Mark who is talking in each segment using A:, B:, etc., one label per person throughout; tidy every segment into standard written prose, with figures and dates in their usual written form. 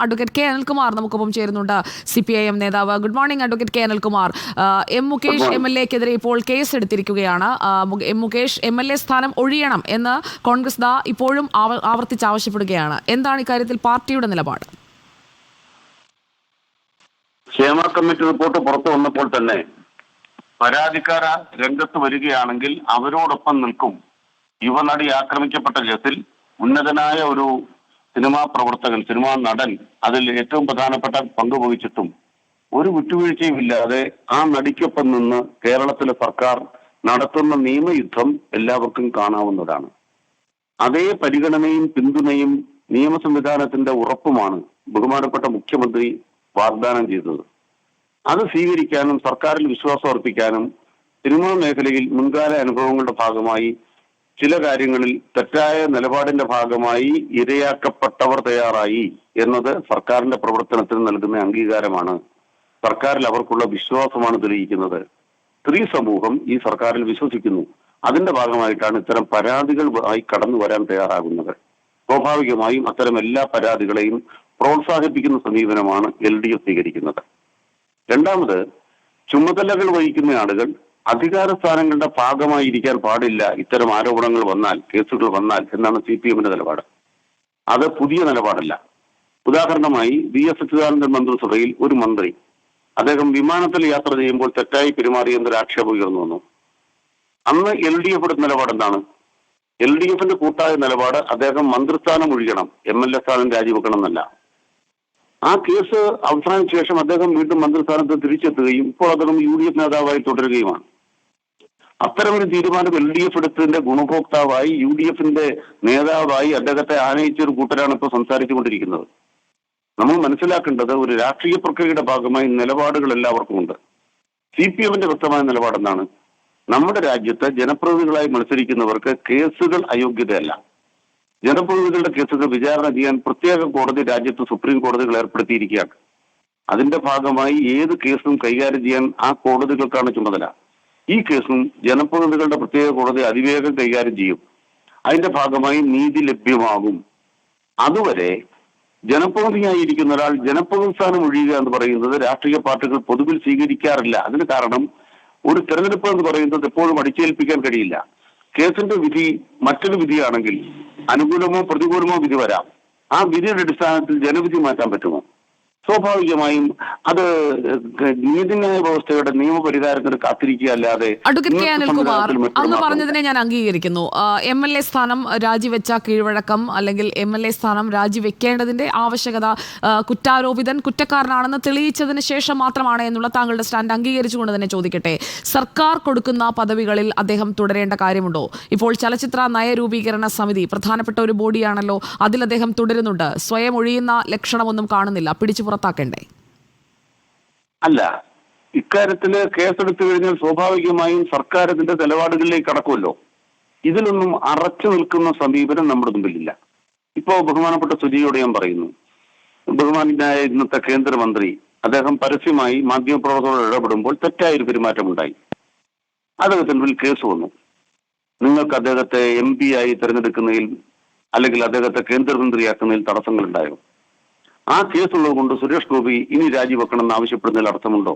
A: Advocate K Anilkumar നമുക്കൊപ്പം ചേരുന്നുണ്ട്. CPIM നേതാവ്. Good morning advocate K Anilkumar. M Mukesh MLA-ക്കെതിരെ ഇപ്പോൾ കേസ് എടുത്തിരിക്കുകയാണ്. എം മുകേഷ് MLA സ്ഥാനം ഒഴിയണം എന്ന് കോൺഗ്രസ് ഇപ്പോഴും ആവർത്തിച്ച് ആവശ്യപ്പെടുകയാണ്. എന്താണ് ഇക്കാര്യത്തിൽ പാർട്ടിയുടെ നിലപാട്?
B: ക്ഷേമ കമ്മിറ്റി റിപ്പോർട്ട് പുറത്തു വന്നപ്പോൾ തന്നെ പരാതിക്കാര രംഗത്ത് വരികയാണെങ്കിൽ അവരോടൊപ്പം നിൽക്കും. യുവനടി ആക്രമിക്കപ്പെട്ട കേസിൽ ഉന്നതനായ ഒരു സിനിമാ പ്രവർത്തകൻ, സിനിമാ നടൻ അതിൽ ഏറ്റവും പ്രധാനപ്പെട്ട പങ്ക് വഹിച്ചിട്ടും ഒരു വിട്ടുവീഴ്ചയും ഇല്ലാതെ ആ നടിക്കൊപ്പം നിന്ന് കേരളത്തിലെ സർക്കാർ നടത്തുന്ന നിയമയുദ്ധം എല്ലാവർക്കും കാണാവുന്നതാണ്. അതേ പരിഗണനയും പിന്തുണയും നിയമ സംവിധാനത്തിന്റെ ഉറപ്പുമാണ് ബഹുമാനപ്പെട്ട മുഖ്യമന്ത്രി വാഗ്ദാനം ചെയ്തത്. അത് സ്വീകരിക്കാനും സർക്കാരിൽ വിശ്വാസം അർപ്പിക്കാനും സിനിമാ മേഖലയിൽ മുൻകാല അനുഭവങ്ങളുടെ ഭാഗമായി ചില കാര്യങ്ങളിൽ തെറ്റായ നിലപാടിന്റെ ഭാഗമായി ഇരയാക്കപ്പെട്ടവർ തയ്യാറായി എന്നത് സർക്കാരിന്റെ പ്രവർത്തനത്തിന് നൽകുന്ന അംഗീകാരമാണ്. സർക്കാരിൽ അവർക്കുള്ള വിശ്വാസമാണ് തെളിയിക്കുന്നത്. സ്ത്രീ സമൂഹം ഈ സർക്കാരിൽ വിശ്വസിക്കുന്നു. അതിന്റെ ഭാഗമായിട്ടാണ് ഇത്തരം പരാതികൾ ആയി കടന്നു വരാൻ തയ്യാറാകുന്നത്. സ്വാഭാവികമായും അത്തരം എല്ലാ പരാതികളെയും പ്രോത്സാഹിപ്പിക്കുന്ന സമീപനമാണ് LDF സ്വീകരിക്കുന്നത്. രണ്ടാമത്, ചുമതലകൾ വഹിക്കുന്ന ആളുകൾ അധികാര സ്ഥാനങ്ങളുടെ ഭാഗമായിരിക്കാൻ പാടില്ല ഇത്തരം ആരോപണങ്ങൾ വന്നാൽ, കേസുകൾ വന്നാൽ എന്നാണ് CPM-ന്റെ നിലപാട്. അത് പുതിയ നിലപാടല്ല. ഉദാഹരണമായി VS അച്യുതാനന്ദൻ മന്ത്രിസഭയിൽ ഒരു മന്ത്രി അദ്ദേഹം വിമാനത്തിൽ യാത്ര ചെയ്യുമ്പോൾ തെറ്റായി പെരുമാറിയെന്നൊരു ആക്ഷേപം ഉയർന്നു വന്നു. അന്ന് LDF-യുടെ നിലപാട് എന്താണ്? LDF-ന്റെ കൂട്ടായ നിലപാട് അദ്ദേഹം മന്ത്രിസ്ഥാനം ഒഴിയണം, MLA സ്ഥാനം രാജിവെക്കണം എന്നല്ല. ആ കേസ് അവസാനിച്ച ശേഷം അദ്ദേഹം വീണ്ടും മന്ത്രിസ്ഥാനത്ത് തിരിച്ചെത്തുകയും ഇപ്പോൾ അദ്ദേഹം UDF നേതാവായി തുടരുകയുമാണ്. അത്തരമൊരു തീരുമാനം LDF എടുത്തതിന്റെ ഗുണഭോക്താവായി UDF-ന്റെ നേതാവായി അദ്ദേഹത്തെ ആനയിച്ച ഒരു കൂട്ടരാണ് ഇപ്പോൾ സംസാരിച്ചുകൊണ്ടിരിക്കുന്നത്. നമ്മൾ മനസ്സിലാക്കേണ്ടത് ഒരു രാഷ്ട്രീയ പ്രക്രിയയുടെ ഭാഗമായി നിലപാടുകൾ എല്ലാവർക്കും ഉണ്ട്. CPM-ന്റെ വ്യക്തമായ നിലപാട് എന്താണ്? നമ്മുടെ രാജ്യത്ത് ജനപ്രതിനിധികളായി മത്സരിക്കുന്നവർക്ക് കേസുകൾ അയോഗ്യതയല്ല. ജനപ്രതിനിധികളുടെ കേസുകൾ വിചാരണ ചെയ്യാൻ പ്രത്യേക കോടതി രാജ്യത്ത് സുപ്രീം കോടതികൾ ഏർപ്പെടുത്തിയിരിക്കുകയാണ്. അതിന്റെ ഭാഗമായി ഏത് കേസും കൈകാര്യം ചെയ്യാൻ ആ കോടതികൾക്കാണ് ചുമതല. ഈ കേസും ജനപ്രതിനിധികളുടെ പ്രത്യേക കോടതി അതിവേഗം കൈകാര്യം ചെയ്യും. അതിന്റെ ഭാഗമായി നീതി ലഭ്യമാകും. അതുവരെ ജനപ്രതിനിധിയായിരിക്കുന്ന ഒരാൾ ജനപ്രതിനിധി സ്ഥാനം ഒഴിയുക എന്ന് പറയുന്നത് രാഷ്ട്രീയ പാർട്ടികൾ പൊതുവിൽ സ്വീകരിക്കാറില്ല. അതിന് കാരണം ഒരു തെരഞ്ഞെടുപ്പ് എന്ന് പറയുന്നത് എപ്പോഴും അടിച്ചേൽപ്പിക്കാൻ കഴിയില്ല. കേസിന്റെ വിധി മറ്റൊരു വിധിയാണെങ്കിൽ അനുകൂലമോ പ്രതികൂലമോ വിധി വരാം. ആ വിധിയുടെ അടിസ്ഥാനത്തിൽ ജനവിധി മാറ്റാൻ പറ്റുമോ? സ്വാഭാവികമായും അത് നീതിന്യായ വ്യവസ്ഥയുടെ നിയമപരിഹാരത്തിന് കാത്തിരിക്കുക അല്ലാതെ.
A: അഡ്വക്കേറ്റ് കെ അനിൽകുമാർ, അന്ന് പറഞ്ഞതിനെ ഞാൻ അംഗീകരിക്കുന്നു. MLA സ്ഥാനം രാജിവെച്ച കീഴ്വഴക്കം അല്ലെങ്കിൽ MLA സ്ഥാനം രാജിവെക്കേണ്ടതിന്റെ ആവശ്യകത കുറ്റാരോപിതൻ കുറ്റക്കാരനാണെന്ന് തെളിയിച്ചതിന് ശേഷം മാത്രമാണ് എന്നുള്ള താങ്കളുടെ സ്റ്റാൻഡ് അംഗീകരിച്ചുകൊണ്ട് തന്നെ ചോദിക്കട്ടെ, സർക്കാർ കൊടുക്കുന്ന പദവികളിൽ അദ്ദേഹം തുടരേണ്ട കാര്യമുണ്ടോ? ഇപ്പോൾ ചലച്ചിത്ര നയരൂപീകരണ സമിതി പ്രധാനപ്പെട്ട ഒരു ബോഡിയാണല്ലോ, അതിൽ അദ്ദേഹം തുടരുന്നുണ്ട്. സ്വയം ഒഴിയുന്ന ലക്ഷണമൊന്നും കാണുന്നില്ല. പിടിച്ചു പുറത്താക്കണ്ടേ?
B: അല്ല, ഇക്കാര്യത്തില് കേസെടുത്തു കഴിഞ്ഞാൽ സ്വാഭാവികമായും സർക്കാർ ഇതിന്റെ നിലപാടുകളിലേക്ക് കടക്കുമല്ലോ. ഇതിലൊന്നും അറച്ചു നിൽക്കുന്ന സമീപനം നമ്മുടെ മുമ്പിലില്ല. ഇപ്പോ ബഹുമാനപ്പെട്ട സുജിയോട് ഞാൻ പറയുന്നു, ബഹുമാനായ ഇന്നത്തെ കേന്ദ്രമന്ത്രി അദ്ദേഹം പരസ്യമായി മാധ്യമപ്രവർത്തകരോട് ഇടപെടുമ്പോൾ തെറ്റായൊരു പെരുമാറ്റമുണ്ടായി. അദ്ദേഹത്തിന് മുന്നിൽ കേസ് വന്നു. നിങ്ങൾക്ക് അദ്ദേഹത്തെ MP ആയി തിരഞ്ഞെടുക്കുന്നതിൽ അല്ലെങ്കിൽ അദ്ദേഹത്തെ കേന്ദ്രമന്ത്രിയാക്കുന്നതിൽ തടസ്സങ്ങളുണ്ടായോ? ആ കേസുള്ളത് കൊണ്ട് സുരേഷ് ഗോപി ഇനി രാജിവെക്കണമെന്ന് ആവശ്യപ്പെടുന്നതിൽ അർത്ഥമുണ്ടോ?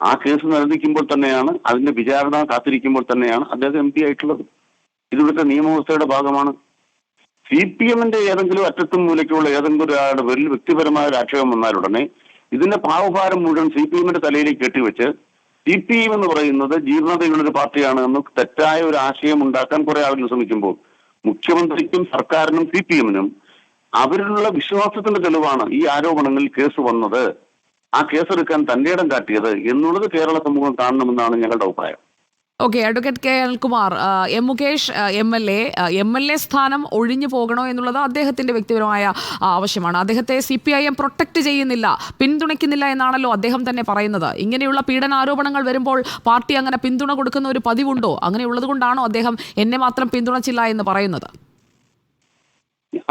B: ആ കേസ് നിലനിൽക്കുമ്പോൾ തന്നെയാണ്, അതിന്റെ വിചാരണ കാത്തിരിക്കുമ്പോൾ തന്നെയാണ് അദ്ദേഹം MP ആയിട്ടുള്ളത്. ഇതിവിടുത്തെ നിയമവ്യവസ്ഥയുടെ ഭാഗമാണ്. CPM-ന്റെ ഏതെങ്കിലും അറ്റത്തും മൂലയ്ക്കുള്ള ഏതെങ്കിലും ഒരാളുടെ പേരിൽ വ്യക്തിപരമായ ഒരു ആക്ഷേപം വന്നാലുടനെ ഇതിന്റെ പാവഭാരം മുഴുവൻ CPM-ന്റെ തലയിലേക്ക് കെട്ടിവെച്ച് CPM എന്ന് പറയുന്നത് ജീർണതയുള്ളൊരു പാർട്ടിയാണ് എന്ന് തെറ്റായ ഒരു ആശയം ഉണ്ടാക്കാൻ കുറെ ആളുകൾ ശ്രമിക്കുമ്പോൾ മുഖ്യമന്ത്രിക്കും സർക്കാരിനും CPM-നും അവരിലുള്ള വിശ്വാസത്തിന്റെ തെളിവാണ് ഈ ആരോപണങ്ങളിൽ കേസ് വന്നത്, ആ കേസെടുക്കാൻ തന്റെ ഇടം കാട്ടിയത് എന്നുള്ളത് കേരള സമൂഹം കാണണമെന്നാണ് ഞങ്ങളുടെ അഭിപ്രായം.
A: Okay, advocate K Anilkumar, M Mukesh MLA സ്ഥാനം ഒഴിഞ്ഞു പോകണോ എന്നുള്ളത് അദ്ദേഹത്തിന്റെ വ്യക്തിപരമായ ആവശ്യമാണ്. അദ്ദേഹത്തെ CPIM പ്രൊട്ടക്ട് ചെയ്യുന്നില്ല, പിന്തുണയ്ക്കുന്നില്ല എന്നാണല്ലോ അദ്ദേഹം തന്നെ പറയുന്നത്. ഇങ്ങനെയുള്ള പീഡനാരോപണങ്ങൾ വരുമ്പോൾ പാർട്ടി അങ്ങനെ പിന്തുണ കൊടുക്കുന്ന ഒരു പതിവുണ്ടോ? അങ്ങനെയുള്ളത് കൊണ്ടാണോ അദ്ദേഹം എന്നെ മാത്രം പിന്തുണച്ചില്ല എന്ന് പറയുന്നത്?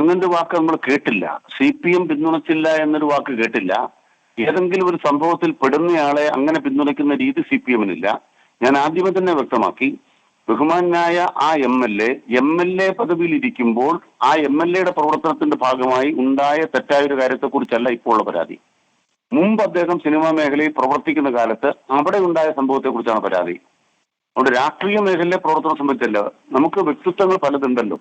B: അങ്ങനൊരു വാക്ക് നമ്മൾ കേട്ടില്ല. CPM പിന്തുണച്ചില്ല എന്നൊരു വാക്ക് കേട്ടില്ല. ഏതെങ്കിലും ഒരു സംഭവത്തിൽ പെടുന്നയാളെ അങ്ങനെ പിന്തുണയ്ക്കുന്ന രീതി CPM-നില്ല. ഞാൻ ആദ്യമേ തന്നെ വ്യക്തമാക്കി, ബഹുമാനായ ആ എം എൽ എ പദവിയിൽ ഇരിക്കുമ്പോൾ ആ എം എൽ എയുടെ പ്രവർത്തനത്തിന്റെ ഭാഗമായി ഉണ്ടായ തെറ്റായ ഒരു കാര്യത്തെക്കുറിച്ചല്ല ഇപ്പോൾ ഉള്ള പരാതി. മുമ്പ് അദ്ദേഹം സിനിമാ മേഖലയിൽ പ്രവർത്തിക്കുന്ന കാലത്ത് അവിടെ ഉണ്ടായ സംഭവത്തെക്കുറിച്ചാണ് പരാതി. അതുകൊണ്ട് രാഷ്ട്രീയ മേഖലയിലെ പ്രവർത്തനം സംബന്ധിച്ചല്ല, നമുക്ക് വ്യക്തിത്വങ്ങൾ പലതുണ്ടല്ലോ.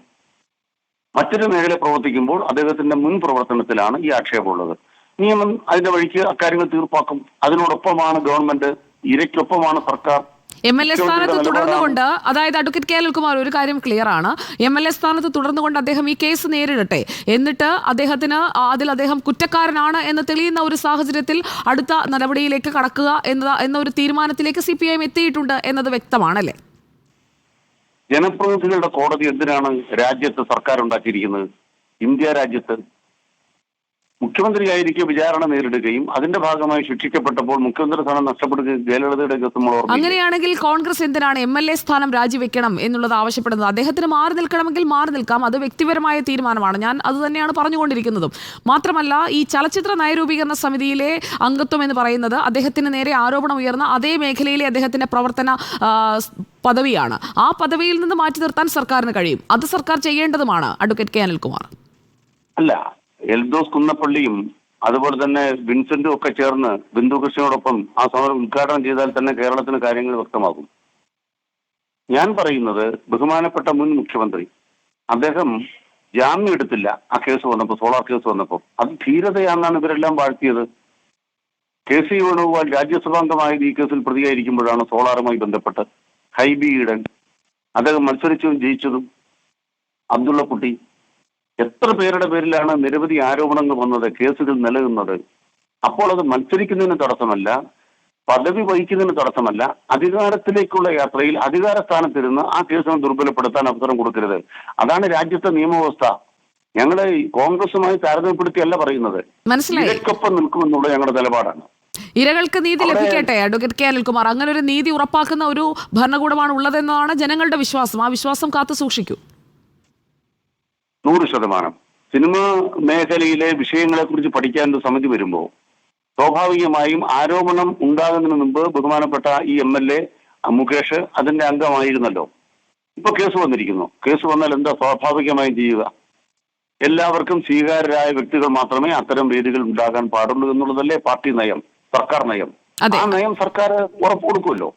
B: മറ്റൊരു മേഖല പ്രവർത്തിക്കുമ്പോൾ അദ്ദേഹത്തിന്റെ മുൻ പ്രവർത്തനത്തിലാണ് ഈ ആക്ഷേപമുള്ളത്. നിയമം അതിന്റെ വഴിക്ക് അക്കാര്യങ്ങൾ തീർപ്പാക്കും. അതിനോടൊപ്പമാണ് ഗവൺമെന്റ്, ഇരയ്ക്കൊപ്പമാണ് സർക്കാർ.
A: എം എൽ എ സ്ഥാനത്ത് തുടർന്നുകൊണ്ട്, അതായത് അഡ്വക്കേറ്റ് കെ അനിൽകുമാർ, ഒരു കാര്യം ക്ലിയർ ആണ്, എം എൽ എ സ്ഥാനത്ത് തുടർന്നുകൊണ്ട് അദ്ദേഹം ഈ കേസ് നേരിടട്ടെ, എന്നിട്ട് അദ്ദേഹം കുറ്റക്കാരനാണ് എന്ന് തെളിയുന്ന ഒരു സാഹചര്യത്തിൽ അടുത്ത നടപടിയിലേക്ക് കടക്കുക എന്ന ഒരു തീരുമാനത്തിലേക്ക് CPIM എത്തിയിട്ടുണ്ട് എന്നത് വ്യക്തമാണല്ലേ?
B: ജനപ്രതിനിധികളുടെ കോടതി എന്തിനാണ് രാജ്യത്ത് സർക്കാർ ഉണ്ടാക്കിയിരിക്കുന്നത്? ഇന്ത്യ രാജ്യത്ത് മുഖ്യമന്ത്രിയായിരിക്കും വിചാരണ നേരിടുകയും അതിന്റെ ഭാഗമായി ശിക്ഷിക്കപ്പെട്ടപ്പോൾ മുഖ്യമന്ത്രി സ്ഥാനം നഷ്ടപ്പെടുകയും ജയലളിതയുടെ കേസ് നമ്മൾ ഓർമ്മ.
A: അങ്ങനെയാണെങ്കിൽ കോൺഗ്രസ് എന്തിനാണ് MLA സ്ഥാനം രാജിവെക്കണം എന്നുള്ളത് ആവശ്യപ്പെടുന്നത്? അദ്ദേഹത്തിന് മാറി നിൽക്കണമെങ്കിൽ മാറി നിൽക്കാം, അത് വ്യക്തിപരമായ തീരുമാനമാണ്. ഞാൻ അത് തന്നെയാണ് പറഞ്ഞുകൊണ്ടിരിക്കുന്നതും. മാത്രമല്ല, ഈ ചലച്ചിത്ര നയരൂപീകരണ സമിതിയിലെ അംഗത്വം എന്ന് പറയുന്നത് അദ്ദേഹത്തിന് നേരെ ആരോപണം ഉയർന്ന അതേ മേഖലയിലെ അദ്ദേഹത്തിന്റെ പ്രവർത്തന പദവിയാണ്. ആ പദവിയിൽ നിന്ന് മാറ്റി നിർത്താൻ സർക്കാരിന് കഴിയും. അത് സർക്കാർ ചെയ്യേണ്ടതുമാണ്. Advocate K Anilkumar.
B: അല്ല, എൽദോസ് കുന്നപ്പള്ളിയും അതുപോലെ തന്നെ വിൻസെന്റും ഒക്കെ ചേർന്ന് ബിന്ദു കൃഷ്ണയോടൊപ്പം ആ സമരം ഉദ്ഘാടനം ചെയ്താൽ തന്നെ കേരളത്തിന് കാര്യങ്ങൾ വ്യക്തമാകും. ഞാൻ പറയുന്നത്, ബഹുമാനപ്പെട്ട മുൻ മുഖ്യമന്ത്രി അദ്ദേഹം ജാമ്യം എടുത്തില്ല ആ കേസ് വന്നപ്പോൾ, സോളാർ കേസ് വന്നപ്പോൾ. അത് ധീരതയാണെന്നാണ് ഇവരെല്ലാം വാഴ്ത്തിയത്. KC വേണുഗോപാൽ രാജ്യസഭാംഗമായത് ഈ കേസിൽ പ്രതിയായിരിക്കുമ്പോഴാണ് സോളാറുമായി ബന്ധപ്പെട്ട്. ഹൈബി ഈഡൻ അദ്ദേഹം മത്സരിച്ചതും ജയിച്ചതും. അബ്ദുള്ള കുട്ടി, എത്ര പേരുടെ പേരിലാണ് നിരവധി ആരോപണങ്ങൾ വന്നത്, കേസുകൾ നിലനിന്നത്. അപ്പോൾ അത് മത്സരിക്കുന്നതിന് തടസ്സമല്ല, പദവി വഹിക്കുന്നതിന് തടസ്സമല്ല. അധികാരത്തിലേക്കുള്ള യാത്രയിൽ അധികാര സ്ഥാനത്തിരുന്ന് ആ കേസിനെ ദുർബലപ്പെടുത്താൻ അവസരം കൊടുക്കരുത്. അതാണ് രാജ്യത്തെ നിയമവ്യവസ്ഥ. ഞങ്ങള് കോൺഗ്രസുമായി താരതമ്യപ്പെടുത്തിയല്ല പറയുന്നത്, ഇരയ്ക്കൊപ്പം നിൽക്കുമെന്നുള്ള ഞങ്ങളുടെ നിലപാടാണ്.
A: ഇരകൾക്ക് നീതി ലഭിക്കട്ടെ. അഡ്വക്കേറ്റ് കെ അനിൽകുമാർ, അങ്ങനെ ഒരു നീതി ഉറപ്പാക്കുന്ന ഒരു ഭരണകൂടമാണ് ഉള്ളതെന്നാണ് ജനങ്ങളുടെ വിശ്വാസം. ആ വിശ്വാസം കാത്തു സൂക്ഷിക്കൂ.
B: 100%. സിനിമാ മേഖലയിലെ വിഷയങ്ങളെ കുറിച്ച് പഠിക്കാൻ ഒരു സമിതി വരുമ്പോൾ സ്വാഭാവികമായും ആരോപണം ഉണ്ടാകുന്നതിന് മുമ്പ് ബഹുമാനപ്പെട്ട ഈ MLA മുകേഷ് അതിന്റെ അംഗമായിരുന്നല്ലോ. ഇപ്പൊ കേസ് വന്നിരിക്കുന്നു. കേസ് വന്നാൽ എന്താ സ്വാഭാവികമായും ചെയ്യുക? എല്ലാവർക്കും സ്വീകാര്യരായ വ്യക്തികൾ മാത്രമേ അത്തരം വേദികൾ ഉണ്ടാകാൻ പാടുള്ളൂ എന്നുള്ളതല്ലേ പാർട്ടി നയം, സർക്കാർ നയം. ആ നയം സർക്കാർ ഉറപ്പ് കൊടുക്കുമല്ലോ.